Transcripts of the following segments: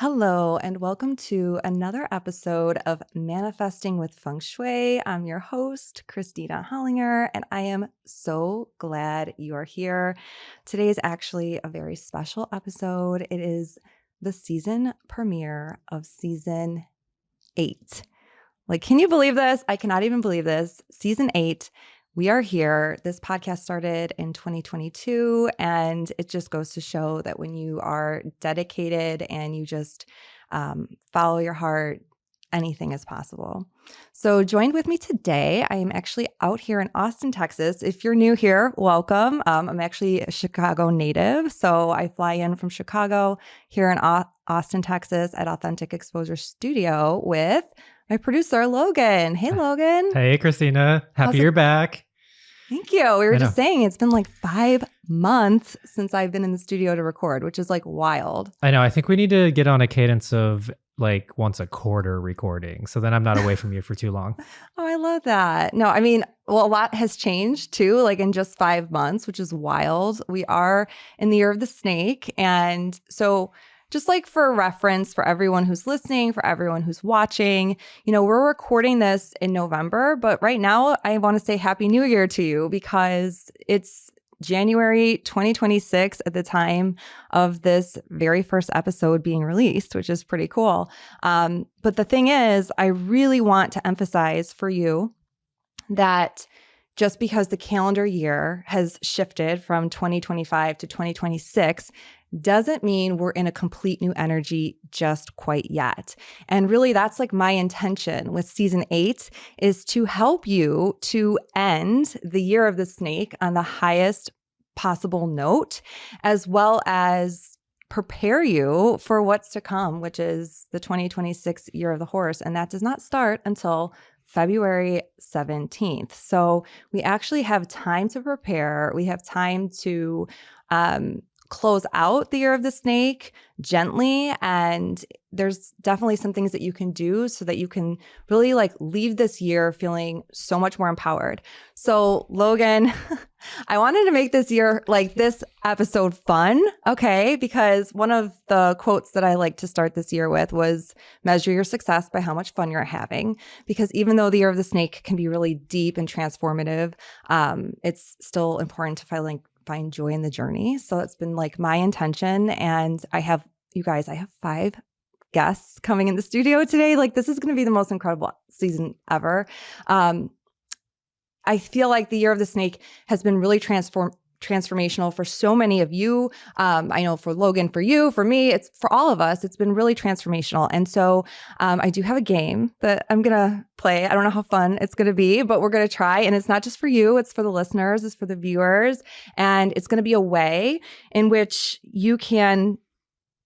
Hello, and welcome to another episode of Manifesting with Feng Shui. I'm your host, Christina Hollinger, and I am so glad you are here. Today is actually a very special episode. It is the season premiere of season 8. Like, can you believe this? I cannot even believe this. Season 8. We are here. This podcast started in 2022, and it just goes to show that when you are dedicated and you just follow your heart, anything is possible. So, joined with me today, I am actually out here in Austin, Texas. If you're new here, welcome. I'm actually a Chicago native, so I fly in from Chicago here in Austin, Texas at Authentic Exposure Studio with my producer, Logan. Hey, Logan. Hey, Christina. Happy you're back. Thank you. We were just saying it's been like 5 months since I've been in the studio to record, which is like wild. I know. I think we need to get on a cadence of like once a quarter recording. So then I'm not away from you for too long. Oh, I love that. No, I mean, well, a lot has changed too, like in just 5 months, which is wild. We are in the year of the snake. And so just like for reference for everyone who's listening, for everyone who's watching, we're recording this in November, but right now I want to say Happy New Year to you because it's January 2026 at the time of this very first episode being released, which is pretty cool. But the thing is, I really want to emphasize for you that just because the calendar year has shifted from 2025 to 2026 doesn't mean we're in a complete new energy just quite yet. And really, that's like my intention with season 8 is to help you to end the year of the snake on the highest possible note, as well as prepare you for what's to come, which is the 2026 year of the horse. And that does not start until February 17th. So we actually have time to prepare. We have time to close out the year of the snake gently. And there's definitely some things that you can do so that you can really like leave this year feeling so much more empowered. So Logan, I wanted to make this year, like this episode fun. Okay. Because one of the quotes that I like to start this year with was measure your success by how much fun you're having. Because even though the year of the snake can be really deep and transformative, it's still important to find joy in the journey. So it's been like my intention. And I have 5 guests coming in the studio today. Like this is going to be the most incredible season ever. I feel like the year of the snake has been really transformational for so many of you. I know for Logan, for you, for me, it's for all of us, it's been really transformational. And so I do have a game that I'm going to play. I don't know how fun it's going to be, but we're going to try. And it's not just for you, it's for the listeners, it's for the viewers. And it's going to be a way in which you can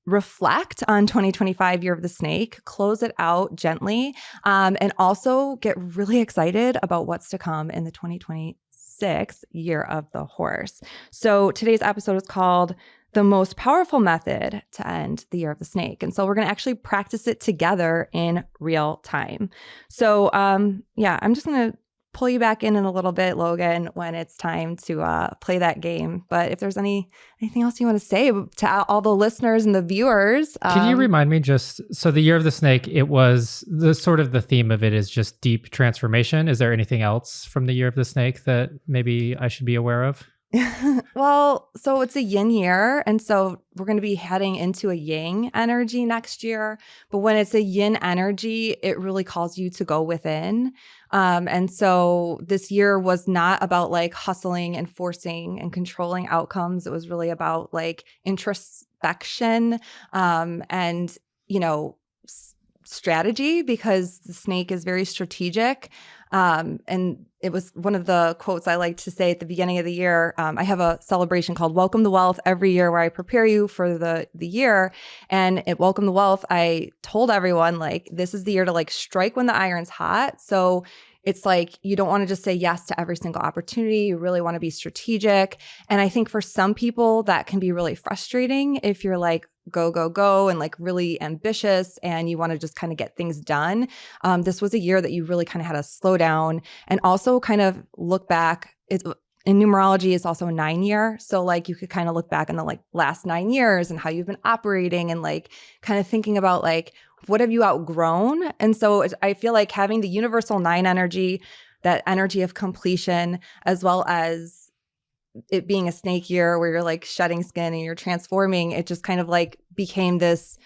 reflect on 2025 year of the snake, close it out gently, and also get really excited about what's to come in the 2026 year of the horse. So today's episode is called The Most Powerful Method to End the Year of the Snake. And so we're going to actually practice it together in real time. So I'm just going to pull you back in a little bit, Logan, when it's time to play that game. But if there's anything else you want to say to all the listeners and the viewers. Can you remind me so the year of the snake, it was the theme of it is just deep transformation. Is there anything else from the year of the snake that maybe I should be aware of? Well, so it's a yin year. And so we're going to be heading into a yang energy next year. But when it's a yin energy, it really calls you to go within. And so this year was not about like hustling and forcing and controlling outcomes. It was really about like introspection and, strategy, because the snake is very strategic. And it was one of the quotes I like to say at the beginning of the year. I have a celebration called Welcome the Wealth every year where I prepare you for the year. And at Welcome the Wealth, I told everyone like, this is the year to like strike when the iron's hot. So it's like, you don't want to just say yes to every single opportunity. You really want to be strategic. And I think for some people that can be really frustrating if you're like, go, go, go, and like really ambitious and you want to just kind of get things done. This was a year that you really kind of had to slow down and also kind of look back. in numerology, it's also a 9-year. So like you could kind of look back on the like last 9 years and how you've been operating and like kind of thinking about like, what have you outgrown? And so I feel like having the universal 9 energy, that energy of completion, as well as it being a snake year where you're like shedding skin and you're transforming, it just kind of like became this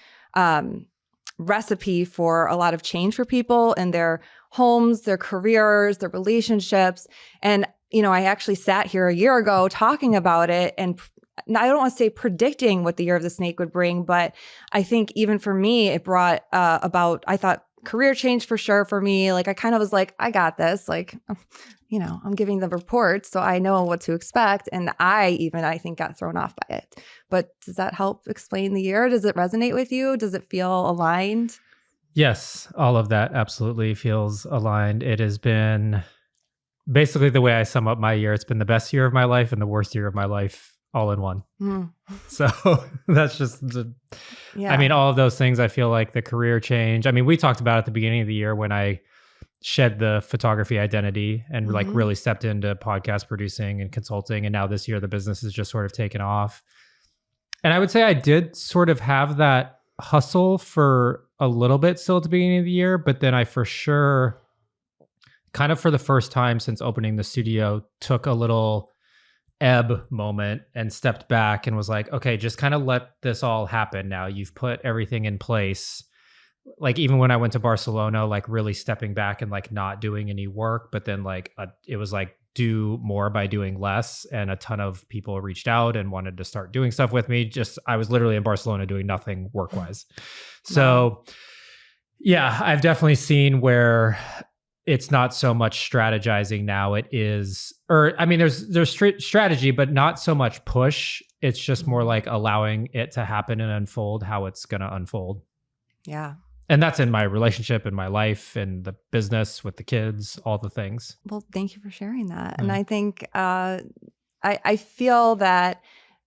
recipe for a lot of change for people in their homes, their careers, their relationships. And I actually sat here a year ago talking about it, and I don't want to say predicting what the year of the snake would bring, but I think even for me, it brought about, I thought career change for sure for me. Like I kind of was like, I got this. Like, I'm giving the reports, so I know what to expect. And I think got thrown off by it. But does that help explain the year? Does it resonate with you? Does it feel aligned? Yes, all of that absolutely feels aligned. It has been basically the way I sum up my year. It's been the best year of my life and the worst year of my life all in one. So that's just, I mean, all of those things, I feel like the career change. I mean, we talked about at the beginning of the year when I shed the photography identity and like really stepped into podcast producing and consulting. And now this year, the business has just sort of taken off. And I would say I did sort of have that hustle for a little bit still at the beginning of the year, but then I for sure, kind of for the first time since opening the studio, took a little ebb moment and stepped back and was like, okay, just kind of let this all happen now. You've put everything in place. Like even when I went to Barcelona, like really stepping back and like not doing any work, but then like it was like do more by doing less. And a ton of people reached out and wanted to start doing stuff with me. I was literally in Barcelona doing nothing work-wise. So yeah, I've definitely seen where it's not so much strategizing now. It is, there's strategy, but not so much push. It's just more like allowing it to happen and unfold how it's going to unfold. Yeah. And that's in my relationship, in my life, in the business, with the kids, all the things. Well, thank you for sharing that. And I think I feel that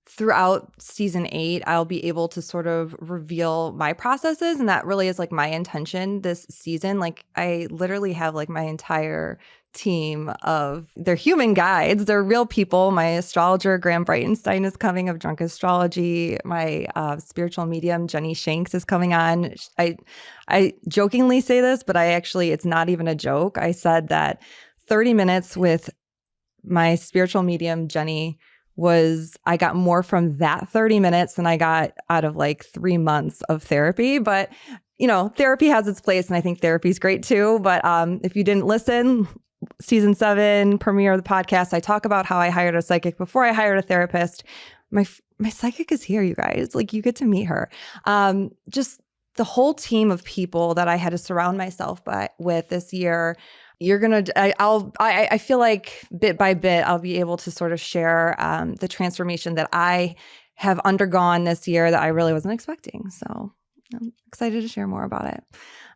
throughout season 8, I'll be able to sort of reveal my processes. And that really is like my intention this season. Like I literally have like my entire team of, they're human guides. They're real people. My astrologer, Graham Breitenstein, is coming of Drunk Astrology. My spiritual medium, Jenny Shanks, is coming on. I jokingly say this, but it's not even a joke. I said that 30 minutes with my spiritual medium, Jenny, I got more from that 30 minutes than I got out of like 3 months of therapy. But, therapy has its place, and I think therapy is great too. But if you didn't listen, season 7 premiere of the podcast, I talk about how I hired a psychic before I hired a therapist. My psychic is here, you guys. Like you get to meet her. Just the whole team of people that I had to surround myself with this year. I feel like bit by bit, I'll be able to sort of share the transformation that I have undergone this year that I really wasn't expecting. So I'm excited to share more about it.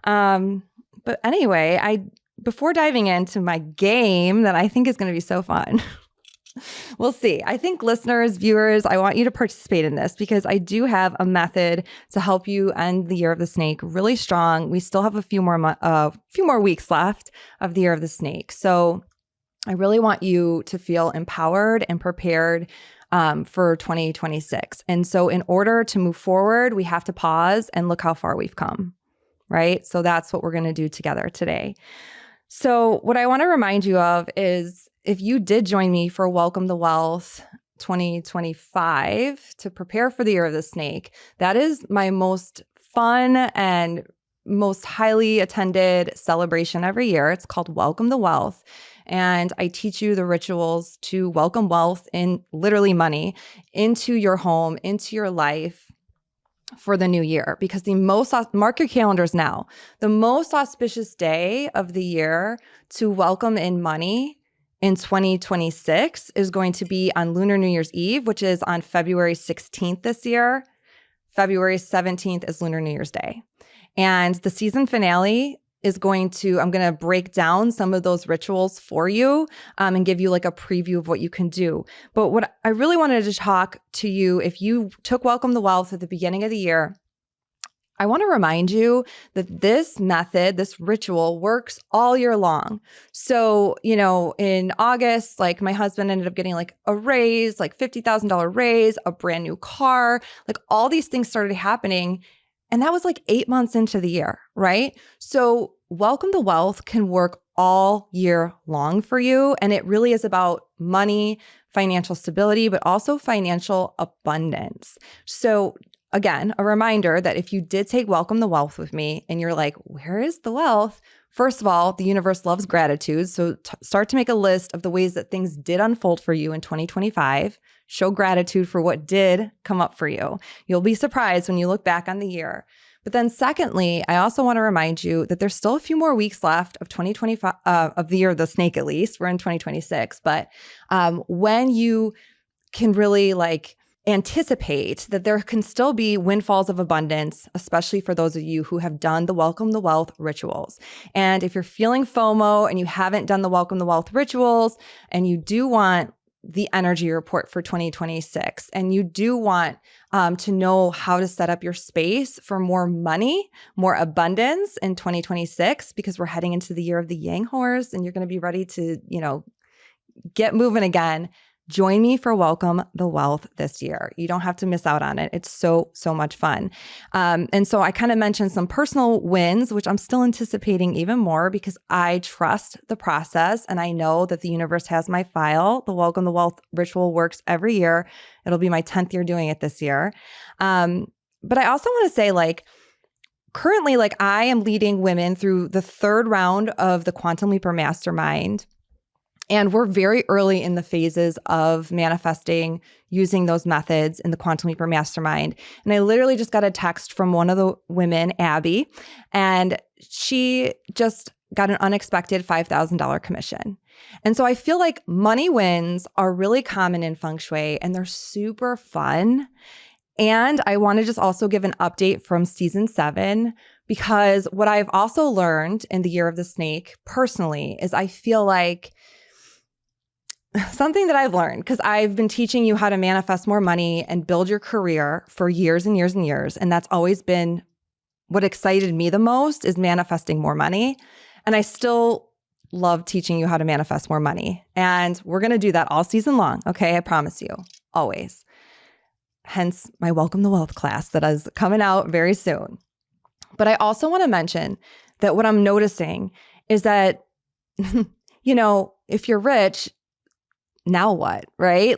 But anyway, before diving into my game that I think is going to be so fun, we'll see. I think listeners, viewers, I want you to participate in this because I do have a method to help you end the year of the snake really strong. We still have a few more weeks left of the year of the snake. So I really want you to feel empowered and prepared for 2026. And so in order to move forward, we have to pause and look how far we've come, right? So that's what we're going to do together today. So what I want to remind you of is, if you did join me for Welcome to Wealth 2025 to prepare for the year of the snake, that is my most fun and most highly attended celebration every year. It's called Welcome to Wealth. And I teach you the rituals to welcome wealth, in literally money, into your home, into your life for the new year. Because mark your calendars now, the most auspicious day of the year to welcome in money in 2026 is going to be on Lunar New Year's Eve, which is on February 16th this year. February 17th is Lunar New Year's Day. And the season finale I'm going to break down some of those rituals for you and give you like a preview of what you can do. But what I really wanted to talk to you, if you took Welcome to Wealth at the beginning of the year, I want to remind you that this method, this ritual works all year long. So, in August, like my husband ended up getting like a raise, like $50,000 raise, a brand new car, like all these things started happening. And that was like 8 months into the year, right? So, Welcome to Wealth can work all year long for you. And it really is about money, financial stability, but also financial abundance. So, again, a reminder that if you did take Welcome to Wealth with me and you're like, where is the wealth? First of all, the universe loves gratitude. So start to make a list of the ways that things did unfold for you in 2025. Show gratitude for what did come up for you. You'll be surprised when you look back on the year. But then secondly, I also want to remind you that there's still a few more weeks left of 2025, of the year of the snake at least. We're in 2026. But when you can really anticipate that there can still be windfalls of abundance, especially for those of you who have done the Welcome to Wealth rituals. And if you're feeling FOMO and you haven't done the Welcome to Wealth rituals and you do want the energy report for 2026 and you do want to know how to set up your space for more money, more abundance in 2026, because we're heading into the year of the Yang horse and you're going to be ready to, get moving again. Join me for Welcome the Wealth this year. You don't have to miss out on it. It's so much fun. And so I kind of mentioned some personal wins, which I'm still anticipating even more because I trust the process and I know that the universe has my file. The Welcome the Wealth ritual works every year. It'll be my 10th year doing it this year. But I also want to say currently, I am leading women through the third round of the Quantum Leaper Mastermind. And we're very early in the phases of manifesting using those methods in the Quantum Leaper Mastermind. And I literally just got a text from one of the women, Abby, and she just got an unexpected $5,000 commission. And so I feel like money wins are really common in Feng Shui and they're super fun. And I want to just also give an update from season 7, because what I've also learned in the Year of the Snake personally is I feel like something that I've learned, because I've been teaching you how to manifest more money and build your career for years and years and years. And that's always been what excited me the most, is manifesting more money. And I still love teaching you how to manifest more money. And we're going to do that all season long. Okay. I promise you, always. Hence my Welcome to Wealth class that is coming out very soon. But I also want to mention that what I'm noticing is that, if you're rich, now what, right?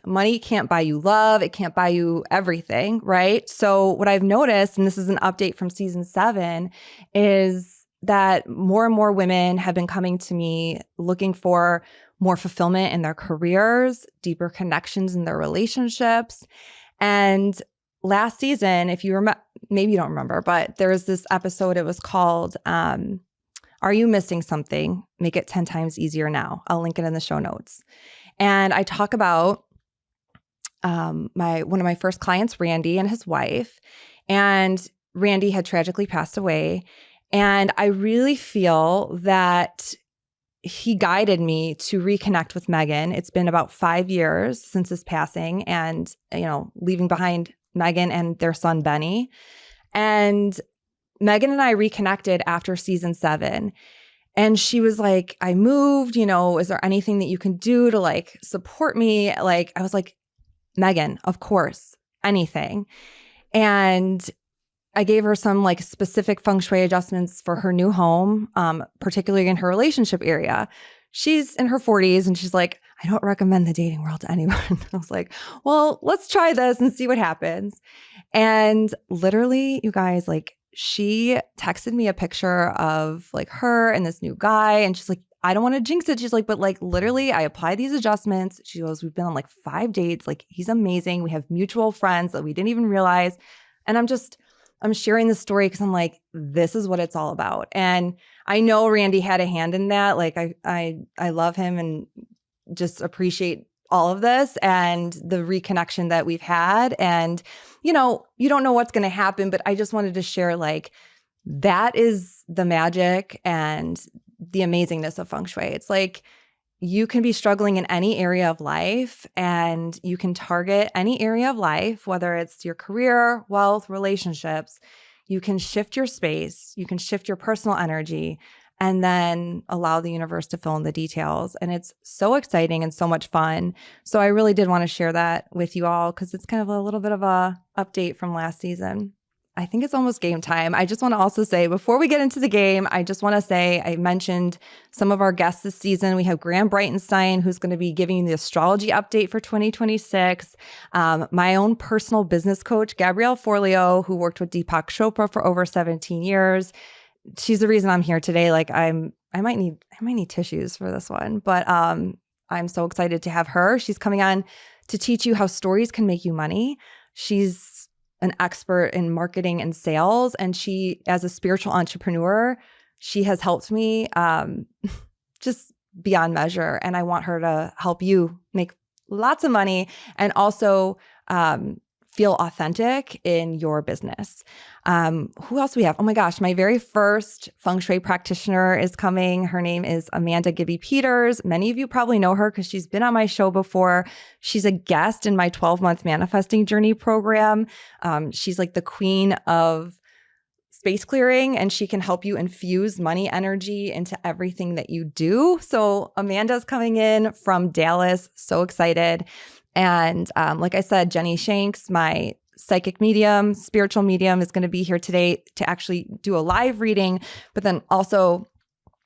Money can't buy you love. It can't buy you everything, right? So what I've noticed, and this is an update from season 7, is that more and more women have been coming to me looking for more fulfillment in their careers, deeper connections in their relationships. And last season, if you remember, maybe you don't remember, but there was this episode, it was called, Are You Missing Something? Make It 10 Times Easier Now. I'll link it in the show notes. And I talk about one of my first clients, Randy, and his wife. And Randy had tragically passed away. And I really feel that he guided me to reconnect with Megan. It's been about 5 years since his passing and, leaving behind Megan and their son, Benny. And Megan and I reconnected after season 7. And she was like, I moved, is there anything that you can do to support me? I was like, Megan, of course, anything. And I gave her some specific Feng Shui adjustments for her new home, particularly in her relationship area. She's in her 40s and she's like, I don't recommend the dating world to anyone. I was like, well, let's try this and see what happens. And literally, you guys, she texted me a picture of her and this new guy. And she's like, I don't want to jinx it. She's like, but literally I applied these adjustments. She goes, we've been on 5 dates. He's amazing. We have mutual friends that we didn't even realize. And I'm sharing this story because I'm like, this is what it's all about. And I know Randy had a hand in that. I love him and just appreciate all of this and the reconnection that we've had. And, you don't know what's going to happen, but I just wanted to share that is the magic and the amazingness of Feng Shui. It's you can be struggling in any area of life and you can target any area of life, whether it's your career, wealth, relationships. you can shift your space, you can shift your personal energy, and then allow the universe to fill in the details. And it's so exciting and so much fun. So I really did want to share that with you all because it's kind of a little bit of a update from last season. I think it's almost game time. I just want to also say, before we get into the game, I just want to say, I mentioned some of our guests this season. We have Graham Breitenstein, who's going to be giving you the astrology update for 2026. My own personal business coach, Gabrielle Forleo, who worked with Deepak Chopra for over 17 years. She's the reason I'm here today. Like I might need tissues for this one, but I'm so excited to have her. She's coming on to teach you how stories can make you money. She's an expert in marketing and sales, and she, as a spiritual entrepreneur, she has helped me just beyond measure. And I want her to help you make lots of money and also feel authentic in your business. Who else we have? Oh my gosh, my very first feng shui practitioner is coming. Her name is Amanda Gibby Peters. Many of you probably know her because she's been on my show before. She's a guest in my 12-month manifesting journey program. She's like the queen of space clearing, and she can help you infuse money energy into everything that you do. So Amanda's coming in from Dallas. So excited. And like I said, Jenny Shanks, my psychic medium, spiritual medium, is going to be here today to actually do a live reading, but then also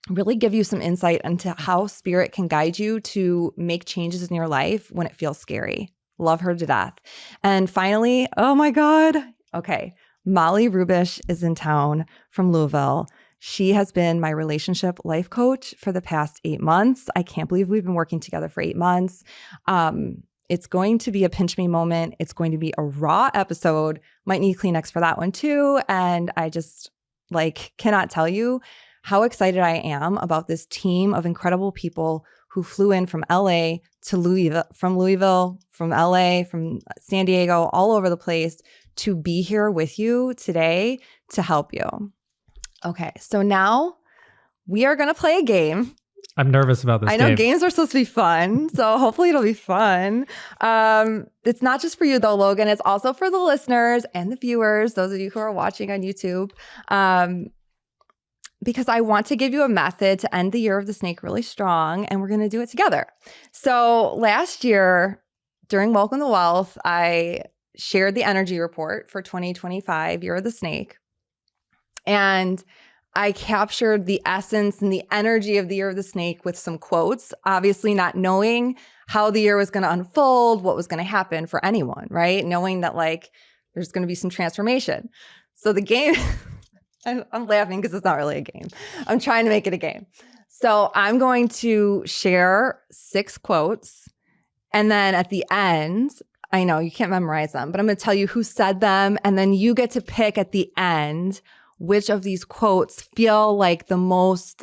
really give you some insight into how spirit can guide you to make changes in your life when it feels scary. Love her to death. And finally, oh my God. Okay. Molly Rubish is in town from Louisville. She has been my relationship life coach for the past 8 months. I can't believe we've been working together for 8 months. It's going to be a pinch me moment. It's going to be a raw episode. Might need Kleenex for that one too. And I just cannot tell you how excited I am about this team of incredible people who flew in from LA to Louisville, from LA, from San Diego, all over the place to be here with you today to help you. Okay, so now we are going to play a game. I'm nervous about this. I know games are supposed to be fun, so hopefully it'll be fun. It's not just for you though, Logan. It's also for the listeners and the viewers, those of you who are watching on YouTube, because I want to give you a method to end the year of the snake really strong, and we're going to do it together. So last year, during Welcome to Wealth, I shared the energy report for 2025, Year of the Snake, and I captured the essence and the energy of the Year of the Snake with some quotes, obviously not knowing how the year was going to unfold, what was going to happen for anyone, right? Knowing that there's going to be some transformation. So the game, I'm laughing because it's not really a game. I'm trying to make it a game. So I'm going to share 6 quotes. And then at the end, I know you can't memorize them, but I'm going to tell you who said them. And then you get to pick at the end which of these quotes feel like the most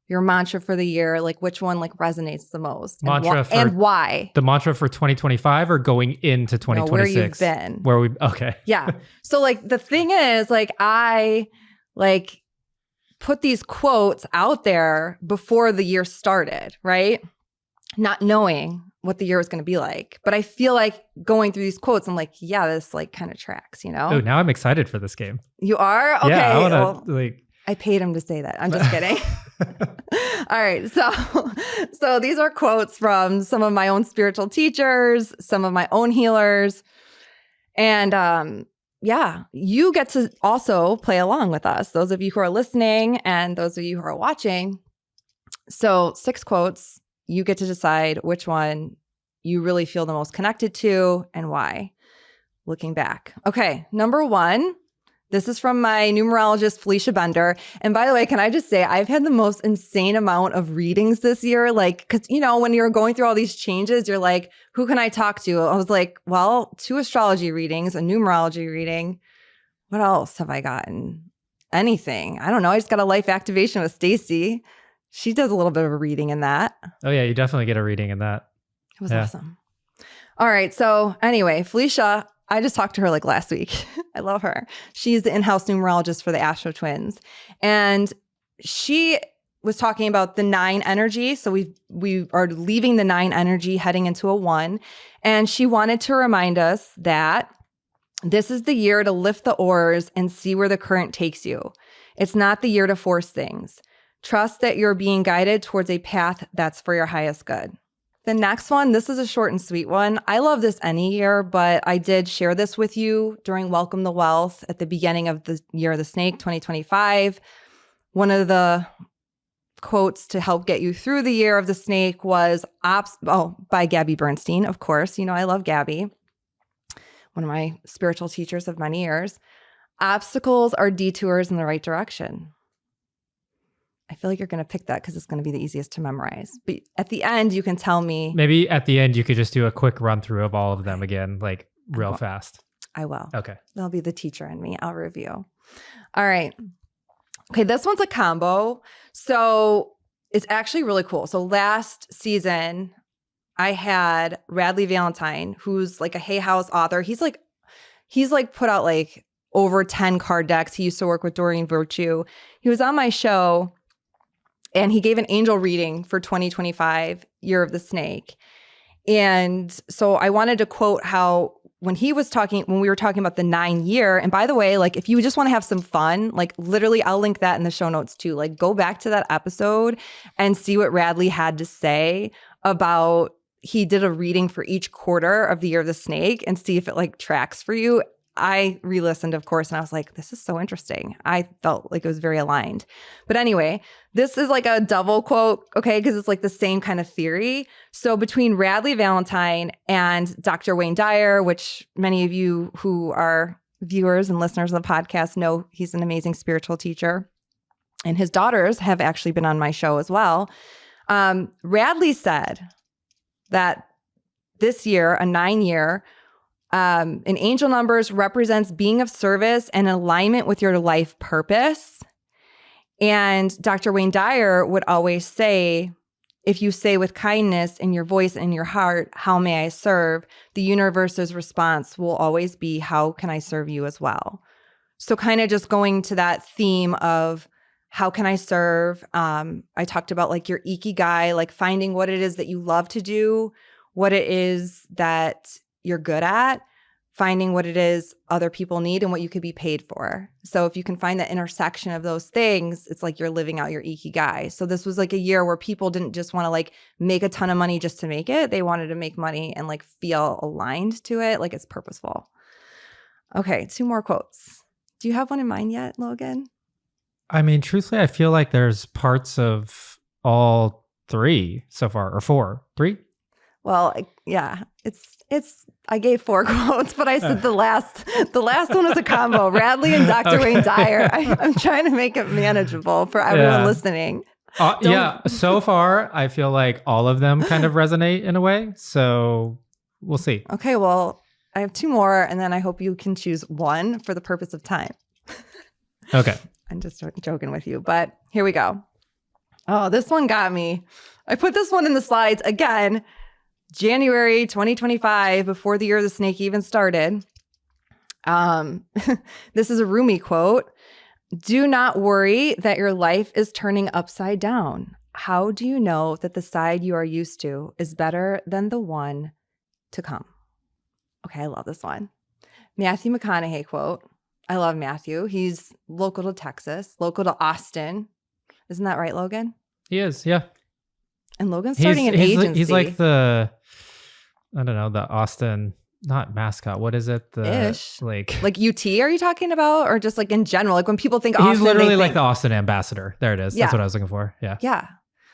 your mantra for the year, which one resonates the most and why. The mantra for 2025 or going into 2026? No, where you've been. Okay. Yeah. So the thing is I put these quotes out there before the year started, right? Not knowing what the year was going to be like. But I feel like going through these quotes, I'm yeah, this kind of tracks, Oh, now I'm excited for this game. You are? Okay. Yeah, I want to I paid him to say that. I'm just kidding. All right. So these are quotes from some of my own spiritual teachers, some of my own healers. And you get to also play along with us, those of you who are listening and those of you who are watching. So 6 quotes. You get to decide which one you really feel the most connected to and why, looking back. Okay, number 1. This is from my numerologist, Felicia Bender. And by the way, can I just say, I've had the most insane amount of readings this year. Because, when you're going through all these changes, you're who can I talk to? I was well, 2 astrology readings, a numerology reading. What else have I gotten? Anything. I don't know. I just got a life activation with Stacy. She does a little bit of a reading in that. Oh, yeah. You definitely get a reading in that. It was awesome. All right. So anyway, Felicia, I just talked to her last week. I love her. She's the in-house numerologist for the Astro Twins. And she was talking about the 9 energy. So we are leaving the 9 energy, heading into a 1. And she wanted to remind us that This is the year to lift the oars and see where the current takes you. It's not the year to force things. Trust that you're being guided towards a path that's for your highest good. The next one, this is a short and sweet one. I love this any year, but I did share this with you during Welcome the Wealth at the beginning of the Year of the Snake, 2025. One of the quotes to help get you through the Year of the Snake was by Gabby Bernstein, of course. You know, I love Gabby, one of my spiritual teachers of many years. Obstacles are detours in the right direction. I feel like you're going to pick that because it's going to be the easiest to memorize. But at the end, you can tell me. Maybe at the end, you could just do a quick run through of all of them again, like real fast. I will. Okay. That'll be the teacher in me. I'll review. All right. Okay, this one's a combo. So it's actually really cool. So last season, I had Radley Valentine, who's like a Hay House author. He's like put out like over 10 card decks. He used to work with Doreen Virtue. He was on my show and he gave an angel reading for 2025, Year of the Snake. And so I wanted to quote how when we were talking about the 9-year, and by the way, like if you just want to have some fun, like literally I'll link that in the show notes too. Like go back to that episode and see what Radley had to say about, he did a reading for each quarter of the Year of the Snake and see if it like tracks for you. I re-listened, of course, and I was like, this is so interesting. I felt like it was very aligned. But anyway, this is like a double quote, okay, because it's like the same kind of theory. So between Radley Valentine and Dr. Wayne Dyer, which many of you who are viewers and listeners of the podcast know he's an amazing spiritual teacher, and his daughters have actually been on my show as well. Radley said that this year, a 9-year, in angel numbers represents being of service and alignment with your life purpose. And Dr. Wayne Dyer would always say, if you say with kindness in your voice and in your heart, how may I serve? The universe's response will always be, how can I serve you as well? So kind of just going to that theme of how can I serve? I talked about like your ikigai, like finding what it is that you love to do, what it is that you're good at, finding what it is other people need and what you could be paid for. So if you can find that intersection of those things, it's like you're living out your ikigai. So this was like a year where people didn't just want to like make a ton of money just to make it. They wanted to make money and like feel aligned to it, like it's purposeful. Okay, 2 more quotes. Do you have one in mind yet, Logan? I mean, truthfully, I feel like there's parts of all 3 so far, or 4. 3? Well, yeah, I gave 4 quotes, but I said the last one is a combo. Radley and Dr. Wayne Dyer. I'm trying to make it manageable for everyone listening. So far, I feel like all of them kind of resonate in a way. So we'll see. Okay, well, I have 2 more, and then I hope you can choose one for the purpose of time. Okay. I'm just joking with you, but here we go. Oh, this one got me. I put this one in the slides again. January 2025, before the Year of the Snake even started. This is a Rumi quote. Do not worry that your life is turning upside down. How do you know that the side you are used to is better than the one to come? Okay, I love this one. Matthew McConaughey quote. I love Matthew. He's local to Texas, local to Austin. Isn't that right, Logan? He is, yeah. And Logan's starting an agency. He's like the Austin, not mascot. What is it? Ish. Like UT, are you talking about? Or just like in general? Like when people think Austin, he's literally like the Austin ambassador. There it is. Yeah. That's what I was looking for. Yeah. Yeah.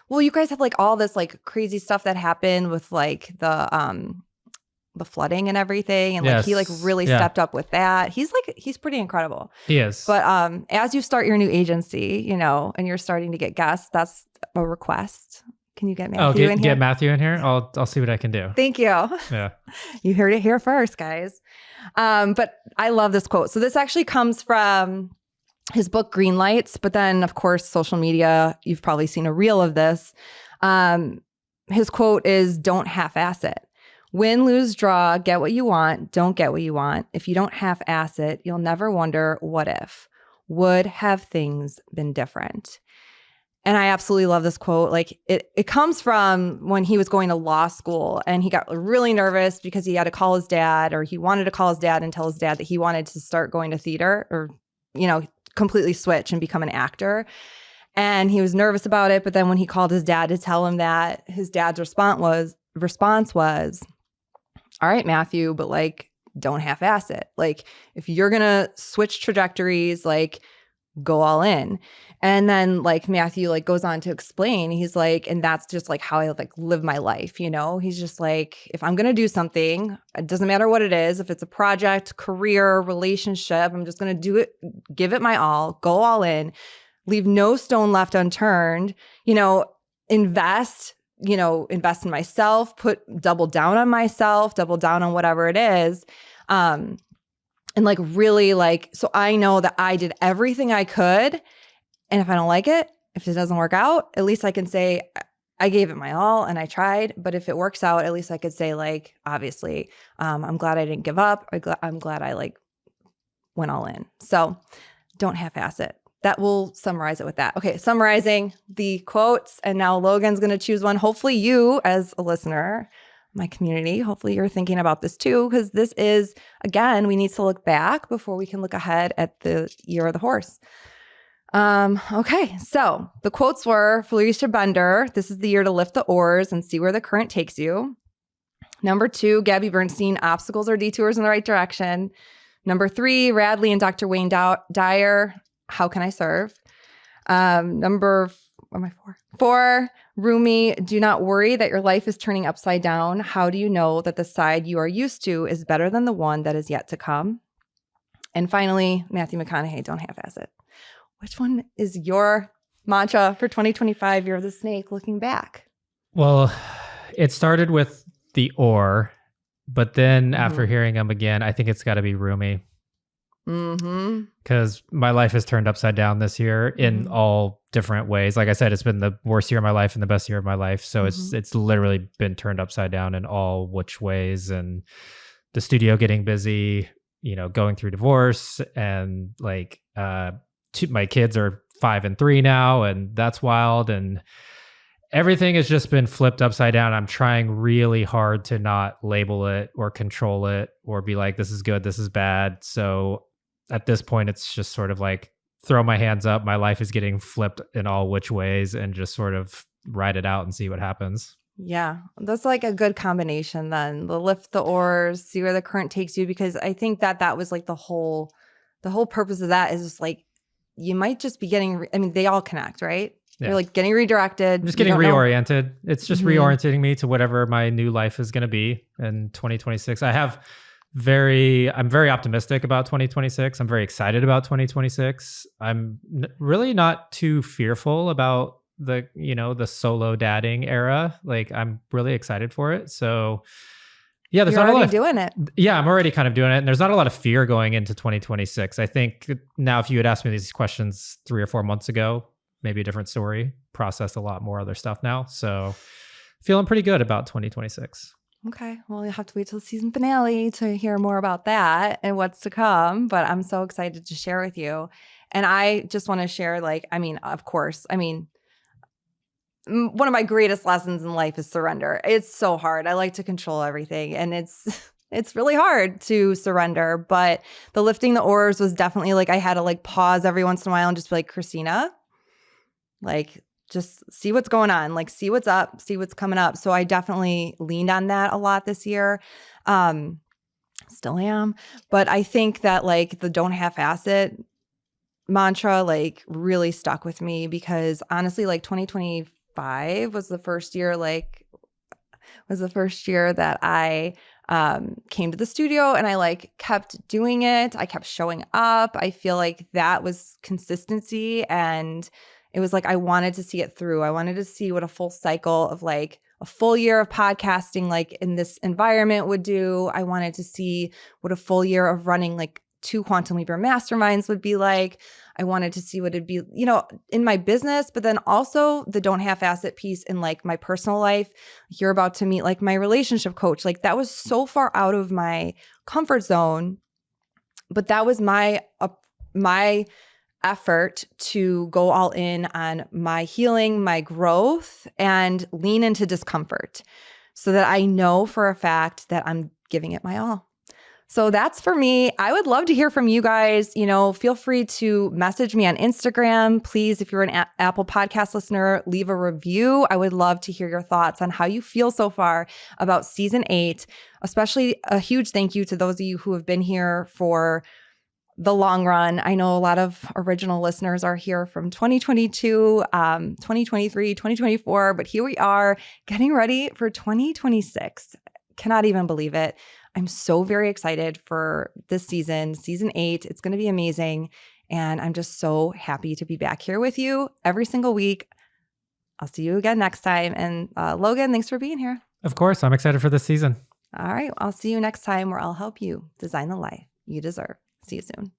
Well, you guys have like all this like crazy stuff that happened with like the flooding and everything. And like he like really stepped up with that. He's pretty incredible. He is. But as you start your new agency, you know, and you're starting to get guests, that's a request. Can you get Matthew in here? Get Matthew in here? I'll see what I can do. Thank you. Yeah. You heard it here first, guys. But I love this quote. So this actually comes from his book, Green Lights. But then, of course, social media, you've probably seen a reel of this. His quote is, don't half-ass it. Win, lose, draw, get what you want, don't get what you want. If you don't half-ass it, you'll never wonder what if. Would have things been different? And I absolutely love this quote. Like it comes from when he was going to law school and he got really nervous because he had to call his dad, or he wanted to call his dad and tell his dad that he wanted to start going to theater, or, completely switch and become an actor. And he was nervous about it. But then when he called his dad to tell him that, his dad's response was, all right, Matthew, but like, don't half-ass it. Like, if you're going to switch trajectories, like, go all in. And then like Matthew like goes on to explain, he's like, and that's just like how I like live my life. He's just like, if I'm going to do something, it doesn't matter what it is. If it's a project, career, relationship, I'm just going to do it, give it my all, go all in, leave no stone left unturned, invest in myself, double down on myself, double down on whatever it is. And like really like, so I know that I did everything I could. And if I don't like it, if it doesn't work out, at least I can say I gave it my all and I tried. But if it works out, at least I could say like, obviously, I'm glad I didn't give up. I'm glad I like went all in. So don't half-ass it. That will summarize it with that. Okay, summarizing the quotes. And now Logan's going to choose one. Hopefully you as a listener, my community, hopefully you're thinking about this too, because this is, again, we need to look back before we can look ahead at the year of the horse. Okay, so the quotes were Felicia Bender, this is the year to lift the oars and see where the current takes you. Number 2, Gabby Bernstein, obstacles are detours in the right direction. Number 3, Radley and Dr. Wayne Dyer, how can I serve? Number 4, Rumi, do not worry that your life is turning upside down. How do you know that the side you are used to is better than the one that is yet to come? And finally, Matthew McConaughey, don't half-ass it. Which one is your mantra for 2025, Year of the Snake, looking back? Well, it started with the or, but then after hearing him again, I think it's got to be Rumi. Because my life has turned upside down this year in all different ways. Like I said, it's been the worst year of my life and the best year of my life. So it's literally been turned upside down in all which ways. And the studio getting busy, going through divorce, and like my kids are 5 and 3 now, and that's wild. And everything has just been flipped upside down. I'm trying really hard to not label it or control it or be like, this is good, this is bad. So at this point, it's just sort of like throw my hands up. My life is getting flipped in all which ways and just sort of ride it out and see what happens. Yeah, that's like a good combination then. The lift the oars, see where the current takes you, because I think that was like the whole purpose of that is just like, you might just be getting, they all connect, right? Yeah. You're like getting redirected. I'm just getting reoriented. It's just reorienting me to whatever my new life is going to be in 2026. I'm very optimistic about 2026. I'm very excited about 2026. I'm really not too fearful about the solo dadding era. Like, I'm really excited for it. So yeah, there's not a lot of doing it. Yeah, I'm already kind of doing it. And there's not a lot of fear going into 2026. I think now, if you had asked me these questions 3 or 4 months ago, maybe a different story. Processed a lot more other stuff now. So feeling pretty good about 2026. Okay. Well, you'll have to wait till the season finale to hear more about that and what's to come. But I'm so excited to share with you. And I just want to share, of course, one of my greatest lessons in life is surrender. It's so hard. I like to control everything, and it's really hard to surrender. But the lifting the oars was definitely like I had to like pause every once in a while and just be like, Christina, like just see what's going on, like see what's up, see what's coming up. So I definitely leaned on that a lot this year. Still am. But I think that like the don't half-ass it mantra like really stuck with me, because honestly, like 2025 was the first year that I came to the studio and I like kept doing it. I kept showing up. I feel like that was consistency, and it was like I wanted to see it through. I wanted to see what a full cycle of like a full year of podcasting like in this environment would do. I wanted to see what a full year of running like 2 Quantum Leaper masterminds would be like. I wanted to see what it'd be, in my business, but then also the don't half-ass it piece in like my personal life. You're about to meet like my relationship coach. Like that was so far out of my comfort zone, but that was my effort to go all in on my healing, my growth, and lean into discomfort so that I know for a fact that I'm giving it my all. So that's for me. I would love to hear from you guys. Feel free to message me on Instagram. Please, if you're an Apple Podcast listener, leave a review. I would love to hear your thoughts on how you feel so far about season 8, especially a huge thank you to those of you who have been here for the long run. I know a lot of original listeners are here from 2022, 2023, 2024, but here we are getting ready for 2026. Cannot even believe it. I'm so very excited for this season 8. It's going to be amazing. And I'm just so happy to be back here with you every single week. I'll see you again next time. And Logan, thanks for being here. Of course. I'm excited for this season. All right. I'll see you next time where I'll help you design the life you deserve. See you soon.